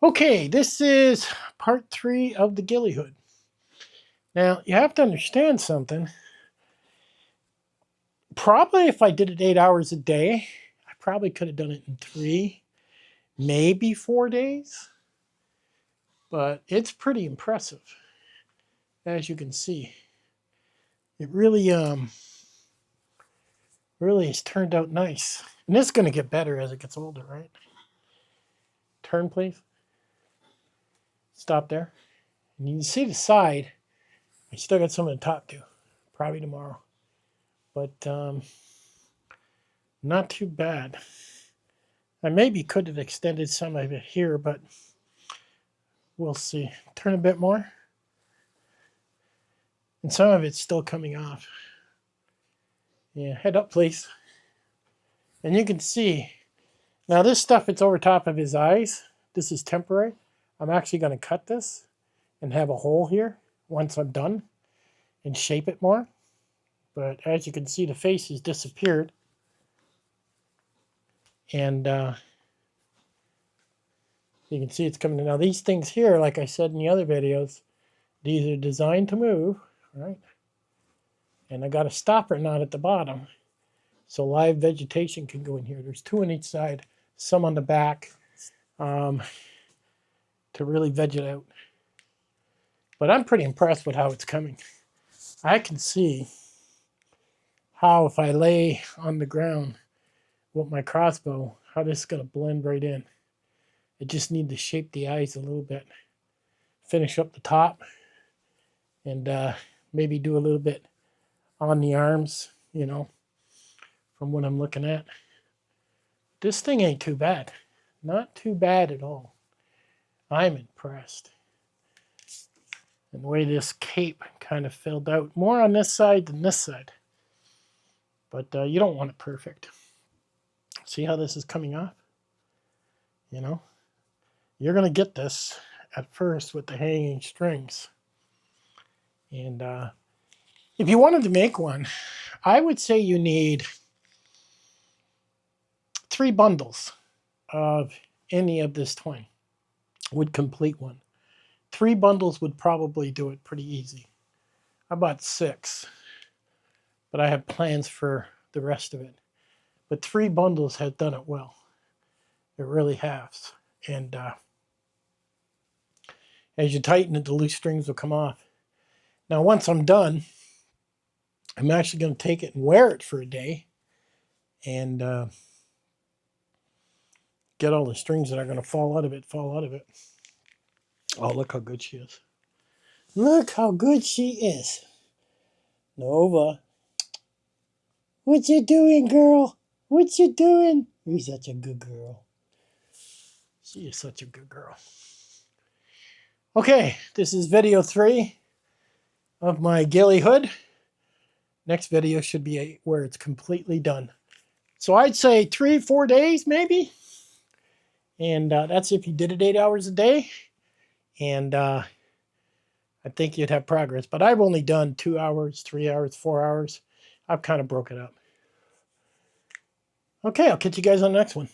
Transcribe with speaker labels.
Speaker 1: Okay, this is part 3 of the ghillie hood. Now, you have to understand something. Probably if I did it 8 hours a day, I probably could have done it in 3, maybe 4 days. But it's pretty impressive, as you can see. It really has turned out nice. And it's going to get better as it gets older, right? Turn, please. Stop there. And you can see the side. I still got some on the top too. Probably tomorrow. But not too bad. I maybe could have extended some of it here, but we'll see. Turn a bit more. And some of it's still coming off. Yeah, head up, please. And you can see, now this stuff, it's over top of his eyes. This is temporary. I'm actually going to cut this and have a hole here once I'm done and shape it more. But as you can see, the face has disappeared. And you can see it's coming in. Now these things here, like I said in the other videos, these are designed to move, right? And I got a stopper knot at the bottom, so live vegetation can go in here. There's 2 on each side, some on the back, to really veg it out. But I'm pretty impressed with how it's coming. I can see how if I lay on the ground with my crossbow, how this is going to blend right in. I just need to shape the eyes a little bit, finish up the top, and maybe do a little bit on the arms, you know, from what I'm looking at. This thing ain't too bad. Not too bad at all. I'm impressed. And the way this cape kind of filled out, more on this side than this side. But you don't want it perfect. See how this is coming off? You know? You're going to get this at first with the hanging strings. And if you wanted to make one, I would say you need 3 bundles of any of this twine would complete one. 3 bundles would probably do it pretty easy. I bought 6, but I have plans for the rest of it. But 3 bundles have done it well. It really has. And as you tighten it, the loose strings will come off. Now, once I'm done, I'm actually going to take it and wear it for a day and get all the strings that are going to fall out of it. Oh, look how good she is. Look how good she is. Nova. What you doing, girl? What you doing? You're such a good girl. She is such a good girl. Okay, this is video 3 of my ghillie hood. Next video should be where it's completely done. So I'd say 3-4 days maybe. And that's if you did it 8 hours a day. And I think you'd have progress. But I've only done 2 hours, 3 hours, 4 hours. I've kind of broke it up. Okay, I'll catch you guys on the next one.